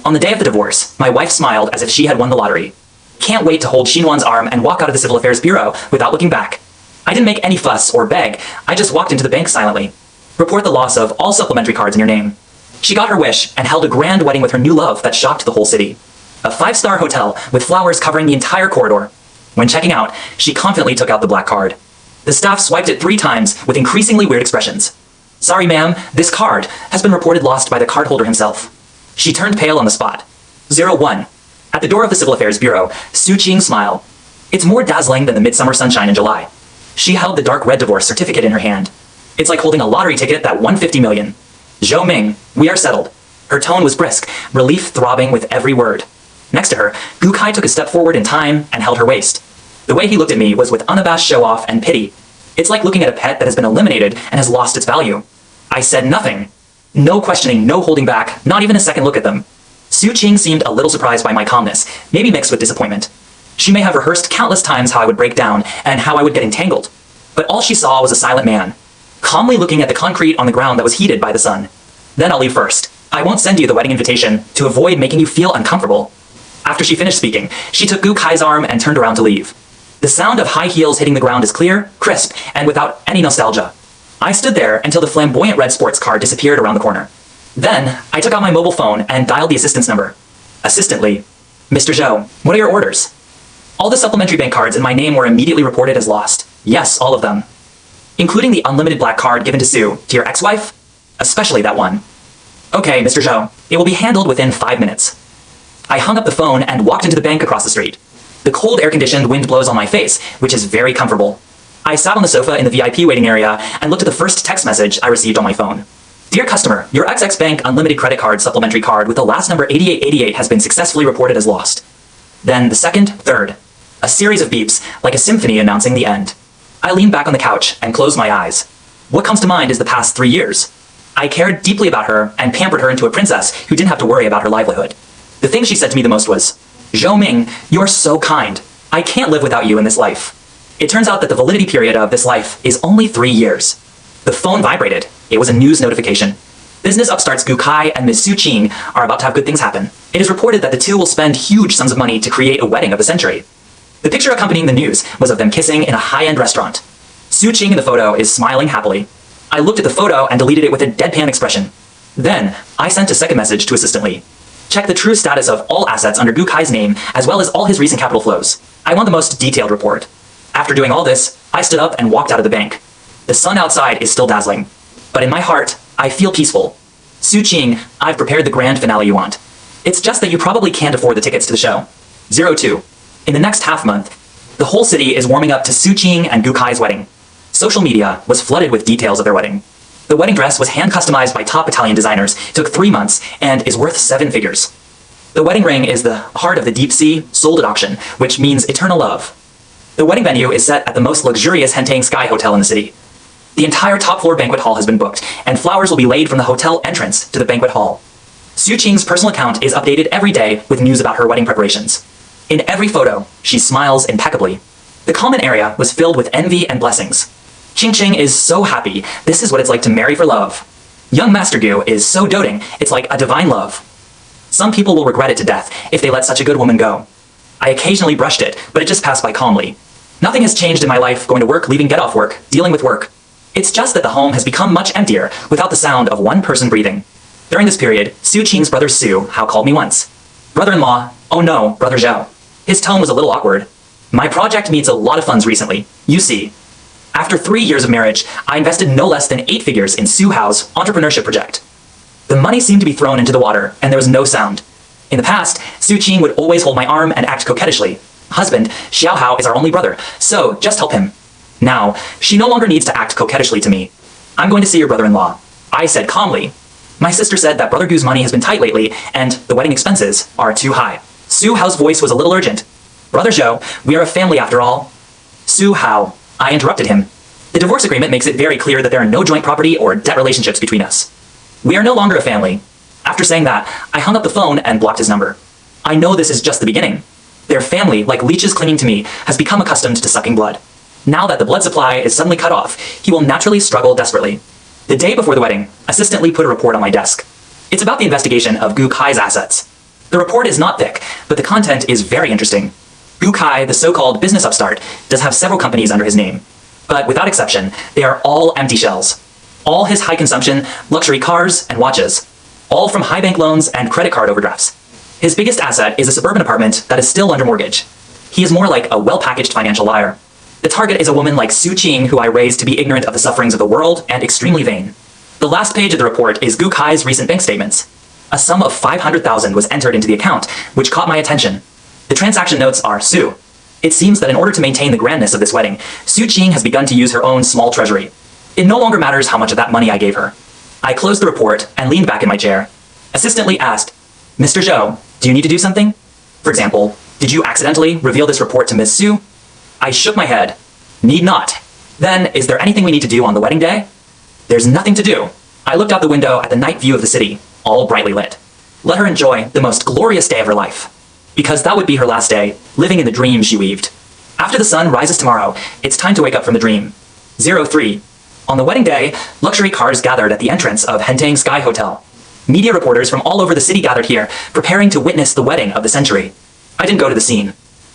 On the day of the divorce, my wife smiled as if she had won the lottery. Can't wait to hold Xinhuan's arm and walk out of the Civil Affairs Bureau without looking back. I didn't make any fuss or beg, I just walked into the bank silently. Report the loss of all supplementary cards in your name. She got her wish and held a grand wedding with her new love that shocked the whole city. A 5-star hotel with flowers covering the entire corridor. When checking out, she confidently took out the black card. The staff swiped it 3 times with increasingly weird expressions. Sorry ma'am, this card has been reported lost by the cardholder himself. She turned pale on the spot. 01. At the door of the Civil Affairs Bureau, Su Qing smiled. It's more dazzling than the midsummer sunshine in July. She held the dark red divorce certificate in her hand. It's like holding a lottery ticket that won 50 million. Zhou Ming, we are settled. Her tone was brisk, relief throbbing with every word. Next to her, Gu Kai took a step forward in time and held her waist. The way he looked at me was with unabashed show-off and pity. It's like looking at a pet that has been eliminated and has lost its value. I said nothing. No questioning, no holding back, not even a second look at them. Su Qing seemed a little surprised by my calmness, maybe mixed with disappointment. She may have rehearsed countless times how I would break down and how I would get entangled. But all she saw was a silent man, calmly looking at the concrete on the ground that was heated by the sun. Then I'll leave first. I won't send you the wedding invitation to avoid making you feel uncomfortable. After she finished speaking, she took Gu Kai's arm and turned around to leave. The sound of high heels hitting the ground is clear, crisp, and without any nostalgia. I stood there until the flamboyant red sports car disappeared around the corner. Then, I took out my mobile phone and dialed the assistant's number. Assistantly, Mr. Zhou, what are your orders? All the supplementary bank cards in my name were immediately reported as lost. Yes, all of them. Including the unlimited black card given to Sue, to your ex-wife? Especially that one. Okay, Mr. Zhou, it will be handled within 5 minutes. I hung up the phone and walked into the bank across the street. The cold air-conditioned wind blows on my face, which is very comfortable. I sat on the sofa in the VIP waiting area and looked at the first text message I received on my phone. Dear customer, your XX Bank Unlimited Credit Card supplementary card with the last number 8888 has been successfully reported as lost. Then the second, third. A series of beeps, like a symphony announcing the end. I leaned back on the couch and closed my eyes. What comes to mind is the past 3 years. I cared deeply about her and pampered her into a princess who didn't have to worry about her livelihood. The thing she said to me the most was, Zhou Ming, you're so kind. I can't live without you in this life. It turns out that the validity period of this life is only 3 years. The phone vibrated. It was a news notification. Business upstarts Gu Kai and Ms. Su Qing are about to have good things happen. It is reported that the two will spend huge sums of money to create a wedding of the century. The picture accompanying the news was of them kissing in a high-end restaurant. Su Qing in the photo is smiling happily. I looked at the photo and deleted it with a deadpan expression. Then, I sent a second message to Assistant Lee. Check the true status of all assets under Gu Kai's name, as well as all his recent capital flows. I want the most detailed report. After doing all this, I stood up and walked out of the bank. The sun outside is still dazzling. But in my heart, I feel peaceful. Su Qing, I've prepared the grand finale you want. It's just that you probably can't afford the tickets to the show. 02. In the next half month, the whole city is warming up to Su Qing and Gu Kai's wedding. Social media was flooded with details of their wedding. The wedding dress was hand-customized by top Italian designers, took 3 months, and is worth 7 figures. The wedding ring is the heart of the deep sea, sold at auction, which means eternal love. The wedding venue is set at the most luxurious Hentang Sky Hotel in the city. The entire top-floor banquet hall has been booked, and flowers will be laid from the hotel entrance to the banquet hall. Su Qing's personal account is updated every day with news about her wedding preparations. In every photo, she smiles impeccably. The common area was filled with envy and blessings. Qing is so happy, this is what it's like to marry for love. Young Master Gu is so doting, it's like a divine love. Some people will regret it to death if they let such a good woman go. I occasionally brushed it, but it just passed by calmly. Nothing has changed in my life, going to work, leaving, get off work, dealing with work. It's just that the home has become much emptier without the sound of one person breathing. During this period, Su Qing's brother Su Hao called me once. Brother-in-law, oh no, brother Zhou. His tone was a little awkward. My project needs a lot of funds recently. You see. After 3 years of marriage, I invested no less than 8 figures in Su Hao's entrepreneurship project. The money seemed to be thrown into the water, and there was no sound. In the past, Su Qing would always hold my arm and act coquettishly. Husband, Xiao Hao is our only brother, so just help him. Now, she no longer needs to act coquettishly to me. I'm going to see your brother-in-law. I said calmly. My sister said that Brother Gu's money has been tight lately, and the wedding expenses are too high. Su Hao's voice was a little urgent. Brother Zhou, we are a family after all. Su Hao, I interrupted him. The divorce agreement makes it very clear that there are no joint property or debt relationships between us. We are no longer a family. After saying that, I hung up the phone and blocked his number. I know this is just the beginning. Their family, like leeches clinging to me, has become accustomed to sucking blood. Now that the blood supply is suddenly cut off, he will naturally struggle desperately. The day before the wedding, Assistant Lee put a report on my desk. It's about the investigation of Gu Kai's assets. The report is not thick, but the content is very interesting. Gu Kai, the so-called business upstart, does have several companies under his name. But without exception, they are all empty shells. All his high consumption, luxury cars and watches. All from high bank loans and credit card overdrafts. His biggest asset is a suburban apartment that is still under mortgage. He is more like a well-packaged financial liar. The target is a woman like Su Qing, who I raised to be ignorant of the sufferings of the world and extremely vain. The last page of the report is Gu Kai's recent bank statements. A sum of 500,000 was entered into the account, which caught my attention. The transaction notes are Su. It seems that in order to maintain the grandness of this wedding, Su Qing has begun to use her own small treasury. It no longer matters how much of that money I gave her. I closed the report and leaned back in my chair. Assistantly asked, Mr. Zhou, do you need to do something? For example, did you accidentally reveal this report to Ms. Su? I shook my head. Need not. Then, is there anything we need to do on the wedding day? There's nothing to do. I looked out the window at the night view of the city, all brightly lit. Let her enjoy the most glorious day of her life. Because that would be her last day, living in the dream she weaved. After the sun rises tomorrow, it's time to wake up from the dream. 03. On the wedding day, luxury cars gathered at the entrance of Hentang Sky Hotel. Media reporters from all over the city gathered here, preparing to witness the wedding of the century. I didn't go to the scene.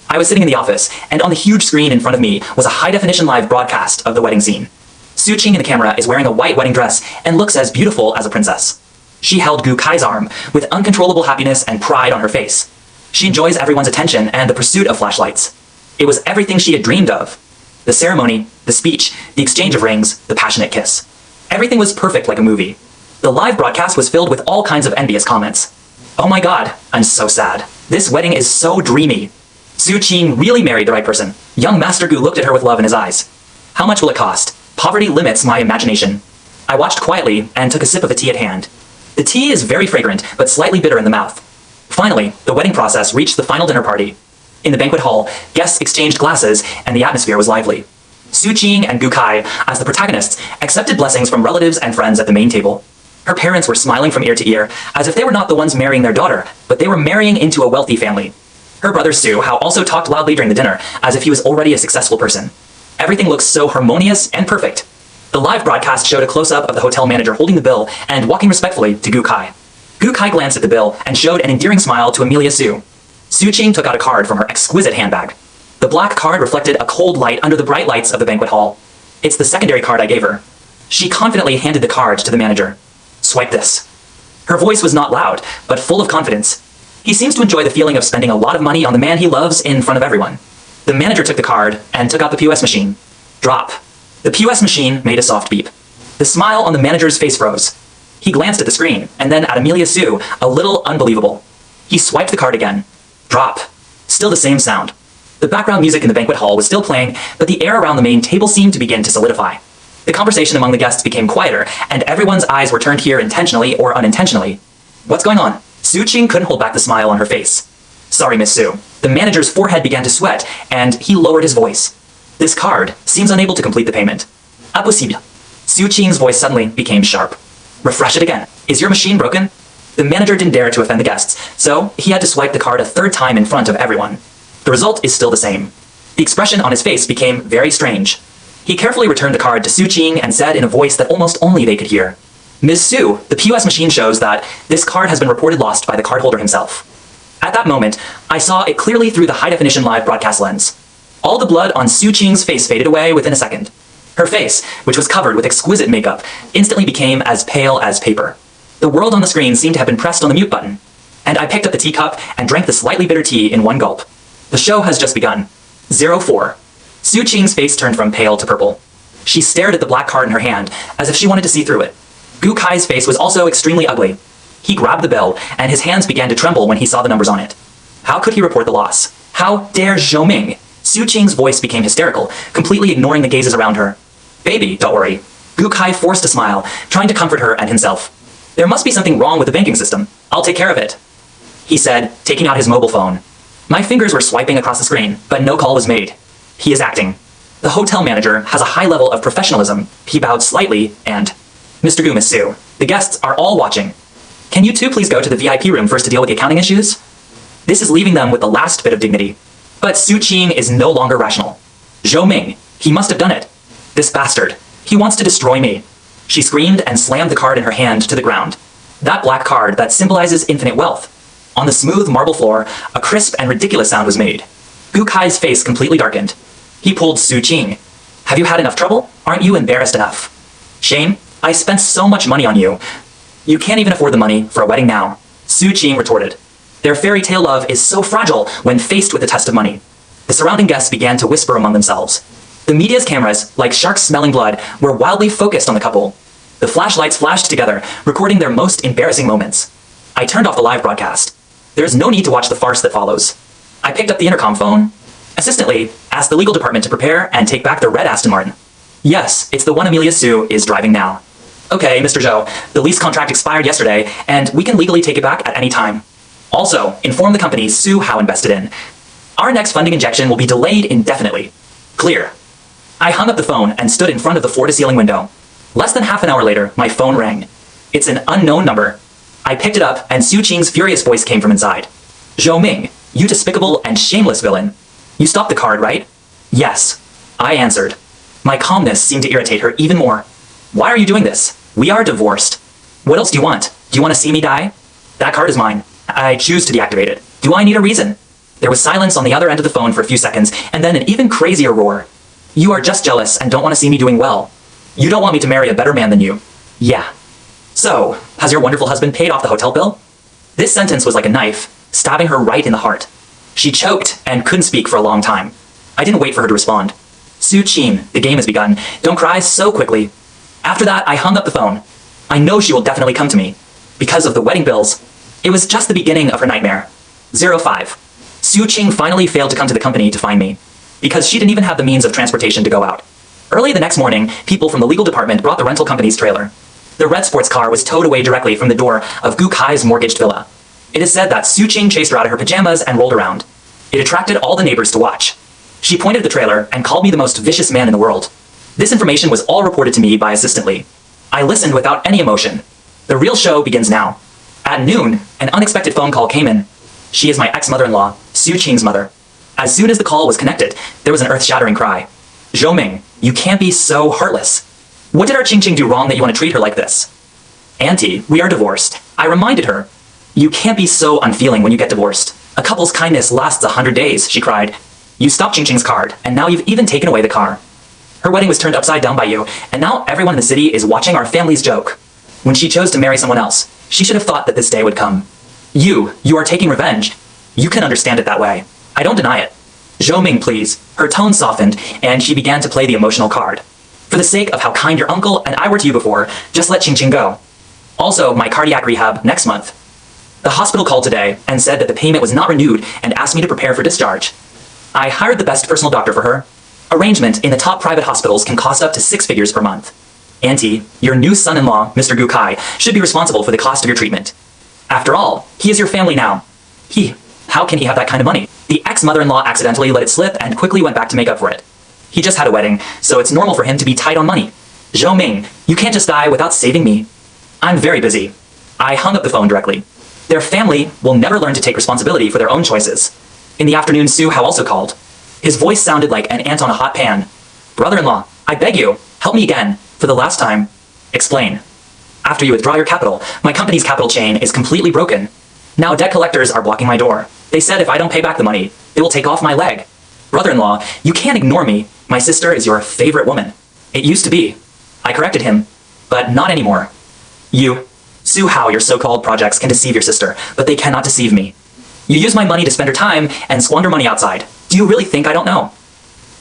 I was sitting in the office, and on the huge screen in front of me was a high-definition live broadcast of the wedding scene. Su Qing in the camera is wearing a white wedding dress and looks as beautiful as a princess. She held Gu Kai's arm with uncontrollable happiness and pride on her face. She enjoys everyone's attention and the pursuit of flashlights. It was everything she had dreamed of. The ceremony, the speech, the exchange of rings, the passionate kiss. Everything was perfect like a movie. The live broadcast was filled with all kinds of envious comments. Oh my god, I'm so sad. This wedding is so dreamy. Su Qing really married the right person. Young Master Gu looked at her with love in his eyes. How much will it cost? Poverty limits my imagination. I watched quietly and took a sip of the tea at hand. The tea is very fragrant, but slightly bitter in the mouth. Finally, the wedding process reached the final dinner party. In the banquet hall, guests exchanged glasses, and the atmosphere was lively. Su Qing and Gu Kai, as the protagonists, accepted blessings from relatives and friends at the main table. Her parents were smiling from ear to ear, as if they were not the ones marrying their daughter, but they were marrying into a wealthy family. Her brother Su Hao also talked loudly during the dinner, as if he was already a successful person. Everything looks so harmonious and perfect. The live broadcast showed a close-up of the hotel manager holding the bill and walking respectfully to Gu Kai. Gu Kai glanced at the bill and showed an endearing smile to Amelia Su. Su Qing took out a card from her exquisite handbag. The black card reflected a cold light under the bright lights of the banquet hall. It's the secondary card I gave her. She confidently handed the card to the manager. Swipe this. Her voice was not loud, but full of confidence. He seems to enjoy the feeling of spending a lot of money on the man he loves in front of everyone. The manager took the card and took out the POS machine. Drop. The POS machine made a soft beep. The smile on the manager's face froze. He glanced at the screen, and then at Amelia Su, a little unbelievable. He swiped the card again. Drop. Still the same sound. The background music in the banquet hall was still playing, but the air around the main table seemed to begin to solidify. The conversation among the guests became quieter, and everyone's eyes were turned here intentionally or unintentionally. What's going on? Su Qing couldn't hold back the smile on her face. Sorry, Miss Su. The manager's forehead began to sweat, and he lowered his voice. This card seems unable to complete the payment. Impossible. Su Qing's voice suddenly became sharp. Refresh it again. Is your machine broken? The manager didn't dare to offend the guests, so he had to swipe the card a third time in front of everyone. The result is still the same. The expression on his face became very strange. He carefully returned the card to Su Qing and said in a voice that almost only they could hear, Ms. Su, the POS machine shows that this card has been reported lost by the cardholder himself. At that moment, I saw it clearly through the high-definition live broadcast lens. All the blood on Su Qing's face faded away within a second. Her face, which was covered with exquisite makeup, instantly became as pale as paper. The world on the screen seemed to have been pressed on the mute button, and I picked up the teacup and drank the slightly bitter tea in one gulp. The show has just begun. 04. Su Qing's face turned from pale to purple. She stared at the black card in her hand, as if she wanted to see through it. Gu Kai's face was also extremely ugly. He grabbed the bill, and his hands began to tremble when he saw the numbers on it. How could he report the loss? How dare Zhou Ming? Su Qing's voice became hysterical, completely ignoring the gazes around her. Baby, don't worry. Gu Kai forced a smile, trying to comfort her and himself. There must be something wrong with the banking system. I'll take care of it, he said, taking out his mobile phone. My fingers were swiping across the screen, but no call was made. He is acting. The hotel manager has a high level of professionalism. He bowed slightly and, Mr. Gu, Miss Su, the guests are all watching. Can you two please go to the VIP room first to deal with the accounting issues? This is leaving them with the last bit of dignity. But Su Qing is no longer rational. Zhou Ming, he must have done it. This bastard, he wants to destroy me. She screamed and slammed the card in her hand to the ground. That black card that symbolizes infinite wealth. On the smooth marble floor, a crisp and ridiculous sound was made. Gu Kai's face completely darkened. He pulled Su Qing. Have you had enough trouble? Aren't you embarrassed enough? Shame? I spent so much money on you. You can't even afford the money for a wedding now. Su Qing retorted. Their fairy tale love is so fragile when faced with the test of money. The surrounding guests began to whisper among themselves. The media's cameras, like sharks smelling blood, were wildly focused on the couple. The flashlights flashed together, recording their most embarrassing moments. I turned off the live broadcast. There is no need to watch the farce that follows. I picked up the intercom phone, assistantly asked the legal department to prepare and take back the red Aston Martin. Yes, it's the one Amelia Su is driving now. Okay, Mr. Zhou, the lease contract expired yesterday, and we can legally take it back at any time. Also, inform the company Su Hao invested in. Our next funding injection will be delayed indefinitely. Clear. I hung up the phone and stood in front of the floor-to-ceiling window. Less than half an hour later, my phone rang. It's an unknown number. I picked it up, and Su Qing's furious voice came from inside. Zhou Ming, you despicable and shameless villain. You stopped the card, right? Yes. I answered. My calmness seemed to irritate her even more. Why are you doing this? We are divorced. What else do you want? Do you want to see me die? That card is mine. I choose to deactivate it. Do I need a reason? There was silence on the other end of the phone for a few seconds, and then an even crazier roar. You are just jealous and don't want to see me doing well. You don't want me to marry a better man than you. Yeah. So, has your wonderful husband paid off the hotel bill? This sentence was like a knife, stabbing her right in the heart. She choked and couldn't speak for a long time. I didn't wait for her to respond. Su Qing, the game has begun. Don't cry so quickly. After that, I hung up the phone. I know she will definitely come to me. Because of the wedding bills. It was just the beginning of her nightmare. 05. Su Qing finally failed to come to the company to find me. Because she didn't even have the means of transportation to go out. Early the next morning, people from the legal department brought the rental company's trailer. The red sports car was towed away directly from the door of Gu Kai's mortgaged villa. It is said that Su Qing chased her out of her pajamas and rolled around. It attracted all the neighbors to watch. She pointed at the trailer and called me the most vicious man in the world. This information was all reported to me by Assistant Lee. I listened without any emotion. The real show begins now. At noon, an unexpected phone call came in. She is my ex-mother-in-law, Su Qing's mother. As soon as the call was connected, there was an earth-shattering cry. Zhou Ming, you can't be so heartless. What did our Qing do wrong that you want to treat her like this? Auntie, we are divorced. I reminded her. You can't be so unfeeling when you get divorced. A couple's kindness lasts 100 days, she cried. You stopped Qing's card, and now you've even taken away the car. Her wedding was turned upside down by you, and now everyone in the city is watching our family's joke. When she chose to marry someone else, she should have thought that this day would come. You are taking revenge. You can understand it that way. I don't deny it. Zhou Ming, please. Her tone softened, and she began to play the emotional card. For the sake of how kind your uncle and I were to you before, just let Qing go. Also, my cardiac rehab next month. The hospital called today and said that the payment was not renewed and asked me to prepare for discharge. I hired the best personal doctor for her. Arrangement in the top private hospitals can cost up to 6 figures per month. Auntie, your new son-in-law, Mr. Gu Kai, should be responsible for the cost of your treatment. After all, he is your family now. How can he have that kind of money? The ex-mother-in-law accidentally let it slip and quickly went back to make up for it. He just had a wedding, so it's normal for him to be tight on money. Zhou Ming, you can't just die without saving me. I'm very busy. I hung up the phone directly. Their family will never learn to take responsibility for their own choices. In the afternoon, Su Hao also called. His voice sounded like an ant on a hot pan. Brother-in-law, I beg you, help me again, for the last time. Explain. After you withdraw your capital, my company's capital chain is completely broken. Now debt collectors are blocking my door. They said if I don't pay back the money, they will take off my leg. Brother-in-law, you can't ignore me. My sister is your favorite woman. It used to be. I corrected him, but not anymore. Su Hao, your so-called projects can deceive your sister, but they cannot deceive me. You use my money to spend her time and squander money outside. Do you really think I don't know?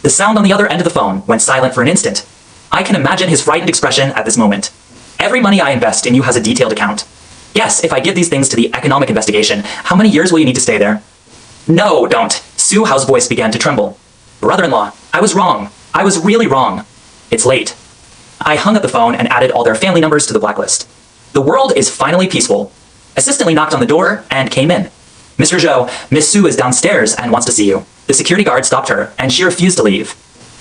The sound on the other end of the phone went silent for an instant. I can imagine his frightened expression at this moment. Every money I invest in you has a detailed account. Yes, if I give these things to the economic investigation, how many years will you need to stay there? No, don't. Su Hao's voice began to tremble. Brother-in-law, I was wrong. I was really wrong. It's late. I hung up the phone and added all their family numbers to the blacklist. The world is finally peaceful. Assistant Lee knocked on the door and came in. Mr. Zhou, Miss Su is downstairs and wants to see you. The security guard stopped her, and she refused to leave.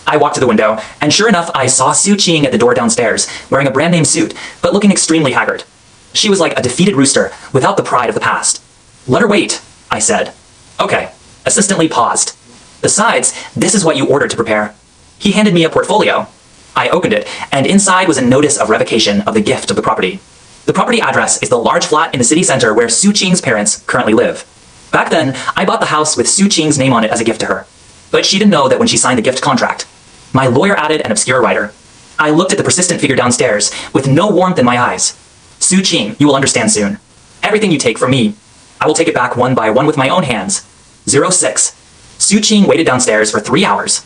I walked to the window, and sure enough, I saw Su Qing at the door downstairs, wearing a brand-name suit, but looking extremely haggard. She was like a defeated rooster, without the pride of the past. Let her wait, I said. Okay. Assistant Lee paused. Besides, this is what you ordered to prepare. He handed me a portfolio. I opened it, and inside was a notice of revocation of the gift of the property. The property address is the large flat in the city center where Su Qing's parents currently live. Back then, I bought the house with Su Qing's name on it as a gift to her. But she didn't know that when she signed the gift contract. My lawyer added an obscure writer. I looked at the persistent figure downstairs with no warmth in my eyes. Su Qing, you will understand soon. Everything you take from me, I will take it back one by one with my own hands. 06. Su Qing waited downstairs for 3 hours,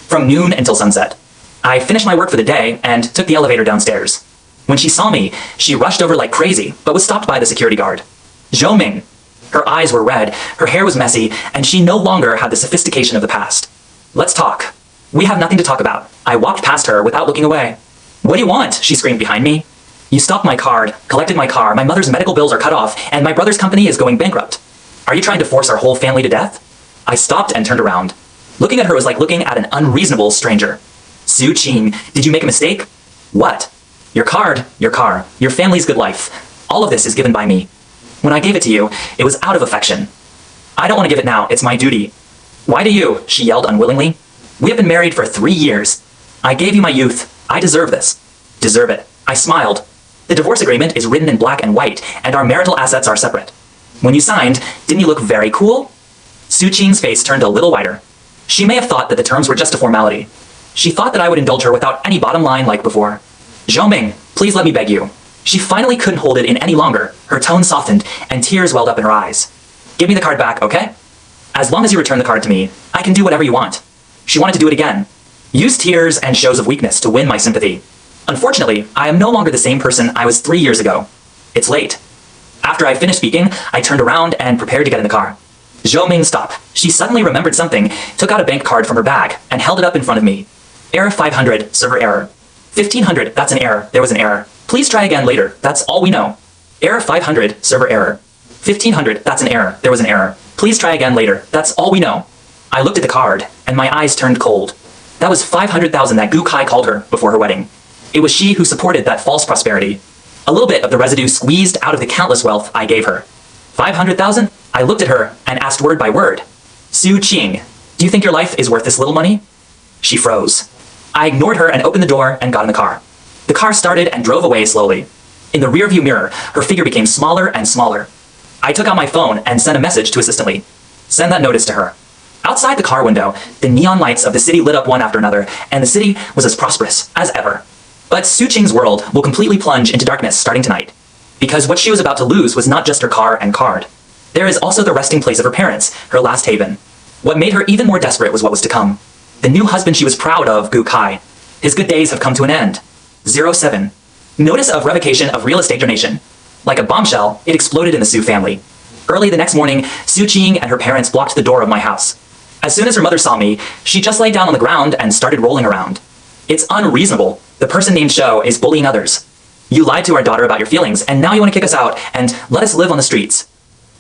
from noon until sunset. I finished my work for the day and took the elevator downstairs. When she saw me, she rushed over like crazy, but was stopped by the security guard. Zhou Ming. Her eyes were red, her hair was messy, and she no longer had the sophistication of the past. Let's talk. We have nothing to talk about. I walked past her without looking away. What do you want? She screamed behind me. You stopped my card, collected my car, my mother's medical bills are cut off, and my brother's company is going bankrupt. Are you trying to force our whole family to death? I stopped and turned around. Looking at her was like looking at an unreasonable stranger. Su Qing, did you make a mistake? What? Your card, your car, your family's good life. All of this is given by me. When I gave it to you, it was out of affection. I don't want to give it now, it's my duty. Why do you? She yelled unwillingly. We have been married for 3 years. I gave you my youth. I deserve this. Deserve it. I smiled. The divorce agreement is written in black and white, and our marital assets are separate. When you signed, didn't you look very cool? Su Qing's face turned a little wider. She may have thought that the terms were just a formality. She thought that I would indulge her without any bottom line like before. Zhou Ming, please let me beg you. She finally couldn't hold it in any longer. Her tone softened, and tears welled up in her eyes. Give me the card back, okay? As long as you return the card to me, I can do whatever you want. She wanted to do it again. Use tears and shows of weakness to win my sympathy. Unfortunately, I am no longer the same person I was 3 years ago. It's late. After I finished speaking, I turned around and prepared to get in the car. Zhou Ming stopped. She suddenly remembered something, took out a bank card from her bag, and held it up in front of me. Error 500, server error. 1500, that's an error. There was an error. Please try again later. That's all we know. Error 500, server error. 1500, that's an error. There was an error. Please try again later. That's all we know. I looked at the card, and my eyes turned cold. That was 500,000 that Gu Kai called her before her wedding. It was she who supported that false prosperity. A little bit of the residue squeezed out of the countless wealth I gave her. 500,000? I looked at her and asked word by word. Su Qing, do you think your life is worth this little money? She froze. I ignored her and opened the door and got in the car. The car started and drove away slowly. In the rearview mirror, her figure became smaller and smaller. I took out my phone and sent a message to Assistant Lee. Send that notice to her. Outside the car window, the neon lights of the city lit up one after another, and the city was as prosperous as ever. But Su Qing's world will completely plunge into darkness starting tonight. Because what she was about to lose was not just her car and card. There is also the resting place of her parents, her last haven. What made her even more desperate was what was to come. The new husband she was proud of, Gu Kai. His good days have come to an end. 07. Notice of revocation of real estate donation. Like a bombshell, it exploded in the Su family. Early the next morning, Su Qing and her parents blocked the door of my house. As soon as her mother saw me, she just lay down on the ground and started rolling around. It's unreasonable. The person named Shou is bullying others. You lied to our daughter about your feelings, and now you want to kick us out and let us live on the streets.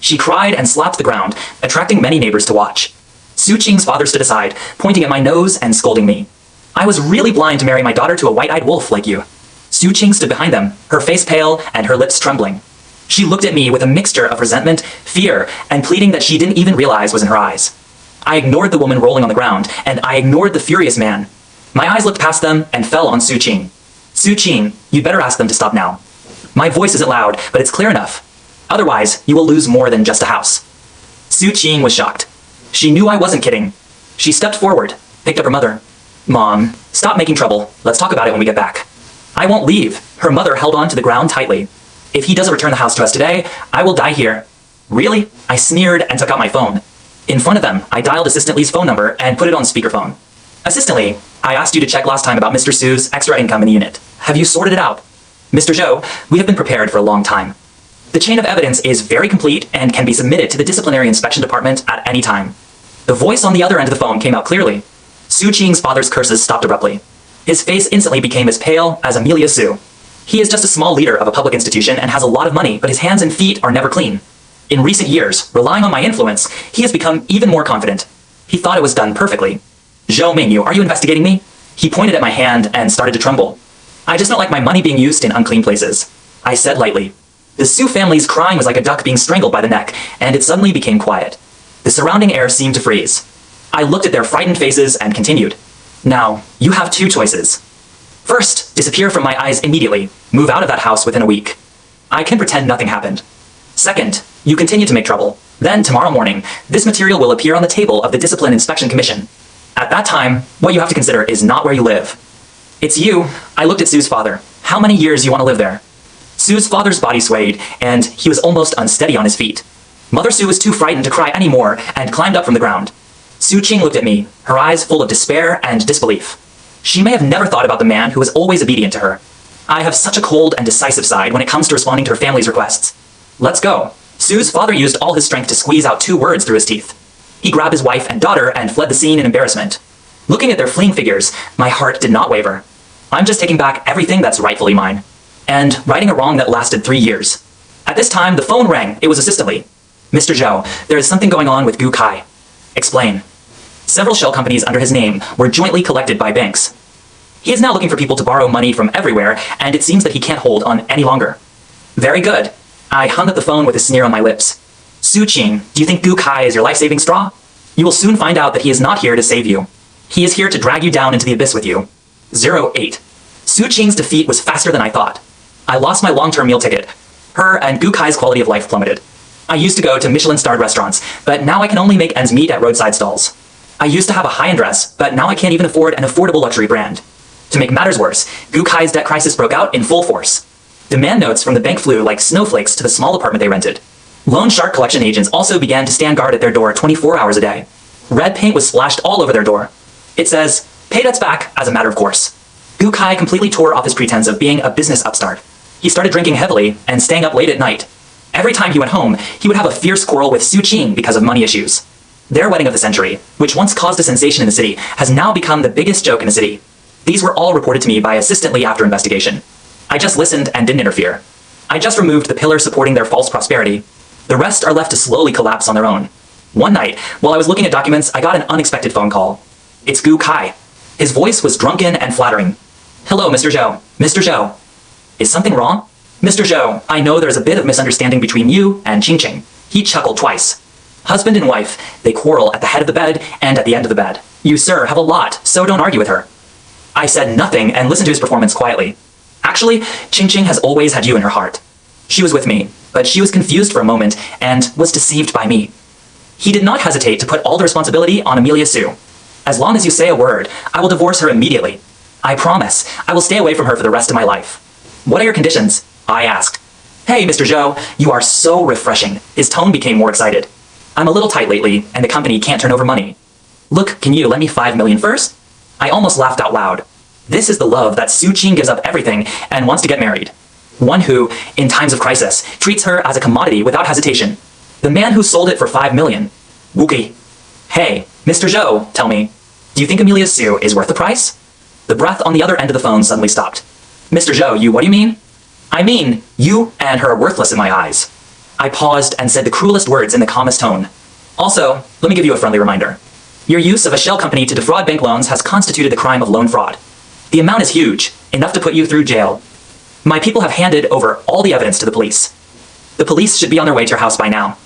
She cried and slapped the ground, attracting many neighbors to watch. Su Qing's father stood aside, pointing at my nose and scolding me. I was really blind to marry my daughter to a white-eyed wolf like you. Su Qing stood behind them, her face pale and her lips trembling. She looked at me with a mixture of resentment, fear, and pleading that she didn't even realize was in her eyes. I ignored the woman rolling on the ground, and I ignored the furious man. My eyes looked past them and fell on Su Qing. Su Qing, you'd better ask them to stop now. My voice isn't loud, but it's clear enough. Otherwise, you will lose more than just a house. Su Qing was shocked. She knew I wasn't kidding. She stepped forward, picked up her mother. Mom, stop making trouble. Let's talk about it when we get back. I won't leave. Her mother held on to the ground tightly. If he doesn't return the house to us today, I will die here. Really? I sneered and took out my phone. In front of them, I dialed Assistant Lee's phone number and put it on speakerphone. Assistant Lee, I asked you to check last time about Mr. Su's extra income in the unit. Have you sorted it out? Mr. Zhou, we have been prepared for a long time. The chain of evidence is very complete and can be submitted to the disciplinary inspection department at any time. The voice on the other end of the phone came out clearly. Su Qing's father's curses stopped abruptly. His face instantly became as pale as Amelia Su. He is just a small leader of a public institution and has a lot of money, but his hands and feet are never clean. In recent years, relying on my influence, he has become even more confident. He thought it was done perfectly. Zhou Mingyu, are you investigating me? He pointed at my hand and started to tremble. I just don't like my money being used in unclean places. I said lightly. The Su family's crying was like a duck being strangled by the neck, and it suddenly became quiet. The surrounding air seemed to freeze. I looked at their frightened faces and continued. Now, you have two choices. First, disappear from my eyes immediately. Move out of that house within a week. I can pretend nothing happened. Second, you continue to make trouble. Then, tomorrow morning, this material will appear on the table of the Discipline Inspection Commission. At that time, what you have to consider is not where you live. It's you. I looked at Sue's father. How many years you want to live there? Sue's father's body swayed, and he was almost unsteady on his feet. Mother Sue was too frightened to cry anymore and climbed up from the ground. Su Qing looked at me, her eyes full of despair and disbelief. She may have never thought about the man who was always obedient to her. I have such a cold and decisive side when it comes to responding to her family's requests. Let's go. Sue's father used all his strength to squeeze out 2 words through his teeth. He grabbed his wife and daughter and fled the scene in embarrassment. Looking at their fleeing figures, my heart did not waver. I'm just taking back everything that's rightfully mine. And righting a wrong that lasted 3 years. At this time, the phone rang. It was assistantly. Mr. Zhou, there is something going on with Gu Kai. Explain. Several shell companies under his name were jointly collected by banks. He is now looking for people to borrow money from everywhere, and it seems that he can't hold on any longer. Very good. I hung up the phone with a sneer on my lips. Su Qing, do you think Gu Kai is your life-saving straw? You will soon find out that he is not here to save you. He is here to drag you down into the abyss with you. 08. Su Qing's defeat was faster than I thought. I lost my long-term meal ticket. Her and Gu Kai's quality of life plummeted. I used to go to Michelin-starred restaurants, but now I can only make ends meet at roadside stalls. I used to have a high-end dress, but now I can't even afford an affordable luxury brand. To make matters worse, Gu Kai's debt crisis broke out in full force. Demand notes from the bank flew like snowflakes to the small apartment they rented. Loan shark collection agents also began to stand guard at their door 24 hours a day. Red paint was splashed all over their door. It says, pay debts back as a matter of course. Gu Kai completely tore off his pretense of being a business upstart. He started drinking heavily and staying up late at night. Every time he went home, he would have a fierce quarrel with Su Qing because of money issues. Their wedding of the century, which once caused a sensation in the city, has now become the biggest joke in the city. These were all reported to me by assistantly after investigation. I just listened and didn't interfere. I just removed the pillar supporting their false prosperity. The rest are left to slowly collapse on their own. One night, while I was looking at documents, I got an unexpected phone call. It's Gu Kai. His voice was drunken and flattering. Hello, Mr. Zhou. Mr. Zhou. Is something wrong? Mr. Zhou, I know there's a bit of misunderstanding between you and Qing Qing. He chuckled twice. Husband and wife, they quarrel at the head of the bed and at the end of the bed. You, sir, have a lot, so don't argue with her. I said nothing and listened to his performance quietly. Actually, Qing Qing has always had you in her heart. She was with me, but she was confused for a moment and was deceived by me. He did not hesitate to put all the responsibility on Amelia Sue. As long as you say a word, I will divorce her immediately. I promise, I will stay away from her for the rest of my life. What are your conditions? I asked. Hey, Mr. Zhou, you are so refreshing. His tone became more excited. I'm a little tight lately, and the company can't turn over money. Look, can you lend me 5 million first? I almost laughed out loud. This is the love that Su Qing gives up everything and wants to get married. One who, in times of crisis, treats her as a commodity without hesitation. The man who sold it for 5 million. Wookie. Hey, Mr. Zhou, tell me, do you think Amelia Sue is worth the price? The breath on the other end of the phone suddenly stopped. Mr. Zhou, what do you mean? I mean, you and her are worthless in my eyes. I paused and said the cruelest words in the calmest tone. Also, let me give you a friendly reminder. Your use of a shell company to defraud bank loans has constituted the crime of loan fraud. The amount is huge, enough to put you through jail. My people have handed over all the evidence to the police. The police should be on their way to your house by now.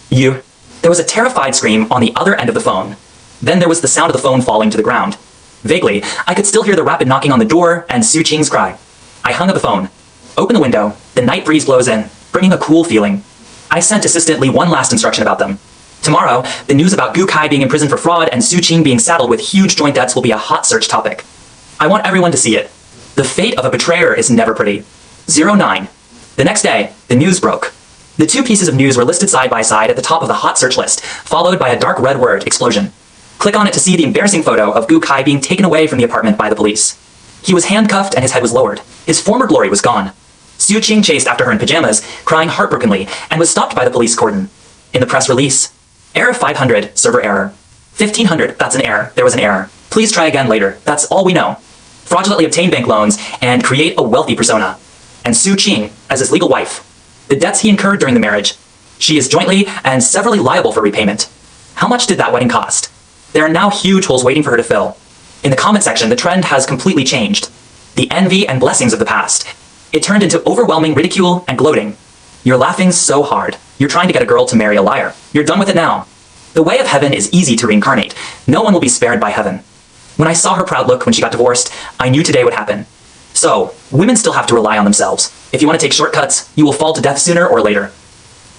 You. There was a terrified scream on the other end of the phone. Then there was the sound of the phone falling to the ground. Vaguely, I could still hear the rapid knocking on the door and Su Qing's cry. I hung up the phone. Open the window. The night breeze blows in, bringing a cool feeling. I sent assistantly one last instruction about them. Tomorrow, the news about Gu Kai being imprisoned for fraud and Su Qing being saddled with huge joint debts will be a hot search topic. I want everyone to see it. The fate of a betrayer is never pretty. 09. The next day, the news broke. The 2 pieces of news were listed side by side at the top of the hot search list, followed by a dark red word, explosion. Click on it to see the embarrassing photo of Gu Kai being taken away from the apartment by the police. He was handcuffed and his head was lowered. His former glory was gone. Su Qing chased after her in pajamas, crying heartbrokenly, and was stopped by the police cordon. In the press release, error 500, server error. 1500, that's an error, there was an error. Please try again later, that's all we know. Fraudulently obtain bank loans and create a wealthy persona. And Su Qing as his legal wife. The debts he incurred during the marriage. She is jointly and severally liable for repayment. How much did that wedding cost? There are now huge holes waiting for her to fill. In the comment section, the trend has completely changed. The envy and blessings of the past. It turned into overwhelming ridicule and gloating. You're laughing so hard. You're trying to get a girl to marry a liar. You're done with it now. The way of heaven is easy to reincarnate. No one will be spared by heaven. When I saw her proud look when she got divorced, I knew today would happen. So, women still have to rely on themselves. If you want to take shortcuts, you will fall to death sooner or later.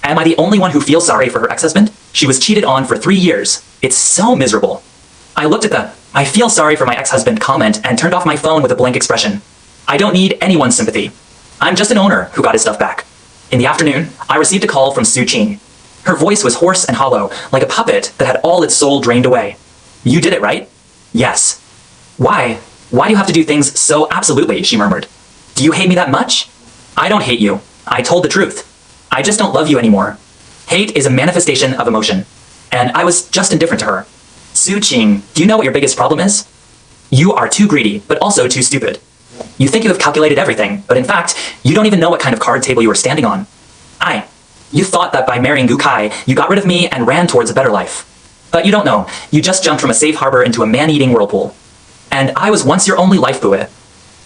Am I the only one who feels sorry for her ex-husband? She was cheated on for 3 years. It's so miserable. I looked at the "I feel sorry for my ex-husband" comment and turned off my phone with a blank expression. I don't need anyone's sympathy. I'm just an owner who got his stuff back. In the afternoon, I received a call from Su Qing. Her voice was hoarse and hollow, like a puppet that had all its soul drained away. You did it, right? Yes. Why? Why do you have to do things so absolutely? She murmured. Do you hate me that much? I don't hate you. I told the truth. I just don't love you anymore. Hate is a manifestation of emotion. And I was just indifferent to her. Su Qing, do you know what your biggest problem is? You are too greedy, but also too stupid. You think you have calculated everything, but in fact, you don't even know what kind of card table you are standing on. You thought that by marrying Gu Kai, you got rid of me and ran towards a better life. But you don't know, you just jumped from a safe harbor into a man-eating whirlpool. And I was once your only life buoy.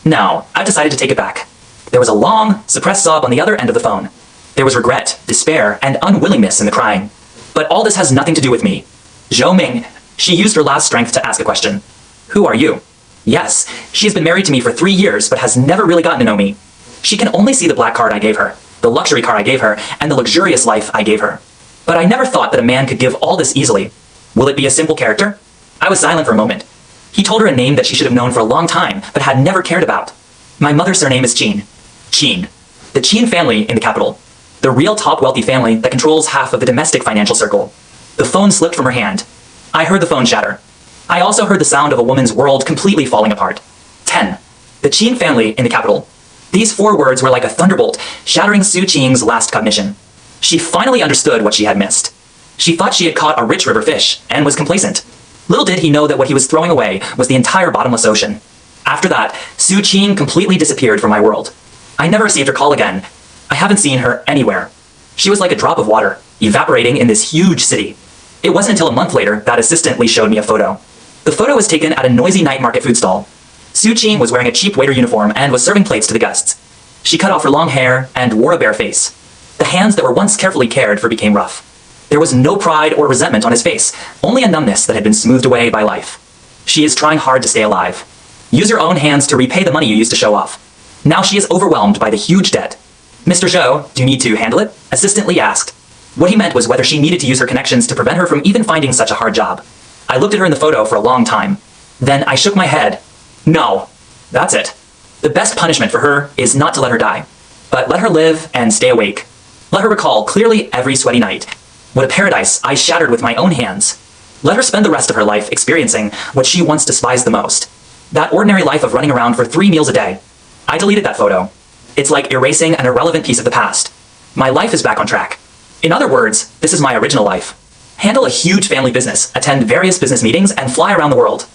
Now, I've decided to take it back. There was a long, suppressed sob on the other end of the phone. There was regret, despair, and unwillingness in the crying. But all this has nothing to do with me. Zhou Ming, she used her last strength to ask a question. Who are you? Yes, she has been married to me for 3 years, but has never really gotten to know me. She can only see the black card I gave her, the luxury car I gave her, and the luxurious life I gave her. But I never thought that a man could give all this easily. Will it be a simple character? I was silent for a moment. He told her a name that she should have known for a long time, but had never cared about. My mother's surname is Qin. Qin. The Qin family in the capital. The real top wealthy family that controls half of the domestic financial circle. The phone slipped from her hand. I heard the phone shatter. I also heard the sound of a woman's world completely falling apart. 10. The Qin family in the capital. These 4 words were like a thunderbolt, shattering Su Qing's last cognition. She finally understood what she had missed. She thought she had caught a rich river fish, and was complacent. Little did he know that what he was throwing away was the entire bottomless ocean. After that, Su Qing completely disappeared from my world. I never received her call again. I haven't seen her anywhere. She was like a drop of water, evaporating in this huge city. It wasn't until a month later that assistant Lee showed me a photo. The photo was taken at a noisy night market food stall. Su Qing was wearing a cheap waiter uniform and was serving plates to the guests. She cut off her long hair and wore a bare face. The hands that were once carefully cared for became rough. There was no pride or resentment on his face, only a numbness that had been smoothed away by life. She is trying hard to stay alive. Use your own hands to repay the money you used to show off. Now she is overwhelmed by the huge debt. Mr. Zhou, do you need to handle it? Assistant Lee asked. What he meant was whether she needed to use her connections to prevent her from even finding such a hard job. I looked at her in the photo for a long time. Then I shook my head. No. That's it. The best punishment for her is not to let her die, but let her live and stay awake. Let her recall clearly every sweaty night. What a paradise I shattered with my own hands. Let her spend the rest of her life experiencing what she once despised the most. That ordinary life of running around for 3 meals a day. I deleted that photo. It's like erasing an irrelevant piece of the past. My life is back on track. In other words, this is my original life. Handle a huge family business, attend various business meetings, and fly around the world.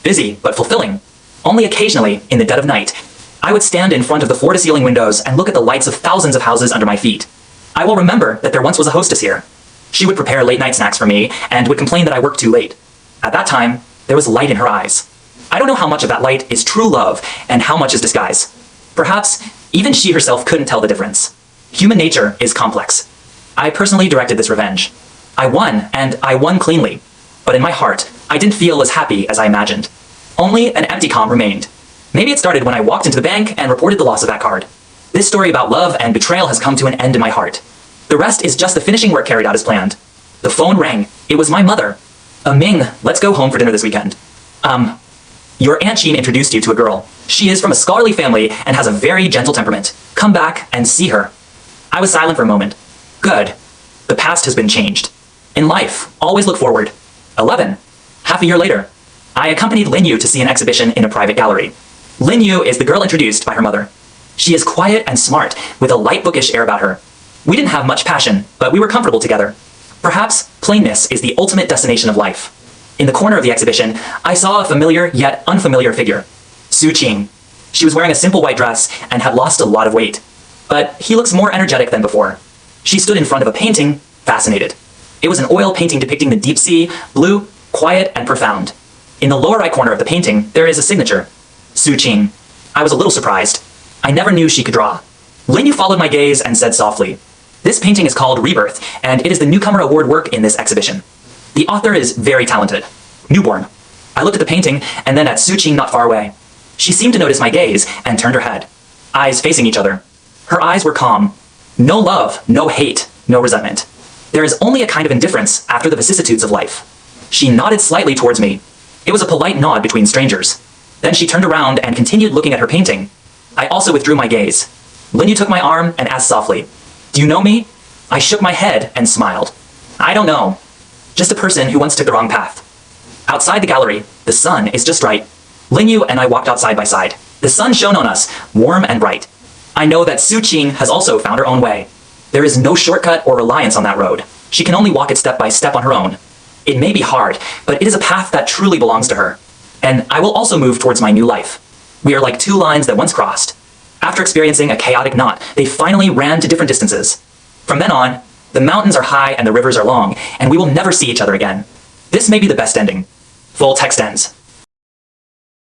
Busy, but fulfilling. Only occasionally, in the dead of night, I would stand in front of the floor-to-ceiling windows and look at the lights of thousands of houses under my feet. I will remember that there once was a hostess here. She would prepare late-night snacks for me and would complain that I worked too late. At that time, there was light in her eyes. I don't know how much of that light is true love and how much is disguise. Perhaps even she herself couldn't tell the difference. Human nature is complex. I personally directed this revenge. I won, and I won cleanly. But in my heart, I didn't feel as happy as I imagined. Only an empty calm remained. Maybe it started when I walked into the bank and reported the loss of that card. This story about love and betrayal has come to an end in my heart. The rest is just the finishing work carried out as planned. The phone rang. It was my mother. Ming, let's go home for dinner this weekend. Your Aunt Qin introduced you to a girl. She is from a scholarly family and has a very gentle temperament. Come back and see her. I was silent for a moment. Good. The past has been changed. In life, always look forward. 11. Half a year later, I accompanied Lin Yu to see an exhibition in a private gallery. Lin Yu is the girl introduced by her mother. She is quiet and smart, with a light bookish air about her. We didn't have much passion, but we were comfortable together. Perhaps plainness is the ultimate destination of life. In the corner of the exhibition, I saw a familiar yet unfamiliar figure. Su Qing. She was wearing a simple white dress and had lost a lot of weight. But he looks more energetic than before. She stood in front of a painting, fascinated. It was an oil painting depicting the deep sea, blue, quiet, and profound. In the lower right corner of the painting, there is a signature. Su Qing. I was a little surprised. I never knew she could draw. Lin Yu followed my gaze and said softly, "This painting is called Rebirth, and it is the Newcomer Award work in this exhibition. The author is very talented. Newborn." I looked at the painting, and then at Su Qing not far away. She seemed to notice my gaze and turned her head, eyes facing each other. Her eyes were calm. No love, no hate, no resentment. There is only a kind of indifference after the vicissitudes of life. She nodded slightly towards me. It was a polite nod between strangers. Then she turned around and continued looking at her painting. I also withdrew my gaze. Linyu took my arm and asked softly, "Do you know me?" I shook my head and smiled. "I don't know. Just a person who once took the wrong path." Outside the gallery, the sun is just right. Linyu and I walked out side by side. The sun shone on us, warm and bright. I know that Su Qing has also found her own way. There is no shortcut or reliance on that road. She can only walk it step by step on her own. It may be hard, but it is a path that truly belongs to her. And I will also move towards my new life. We are like two lines that once crossed. After experiencing a chaotic knot, they finally ran to different distances. From then on, the mountains are high and the rivers are long, and we will never see each other again. This may be the best ending. Full text ends.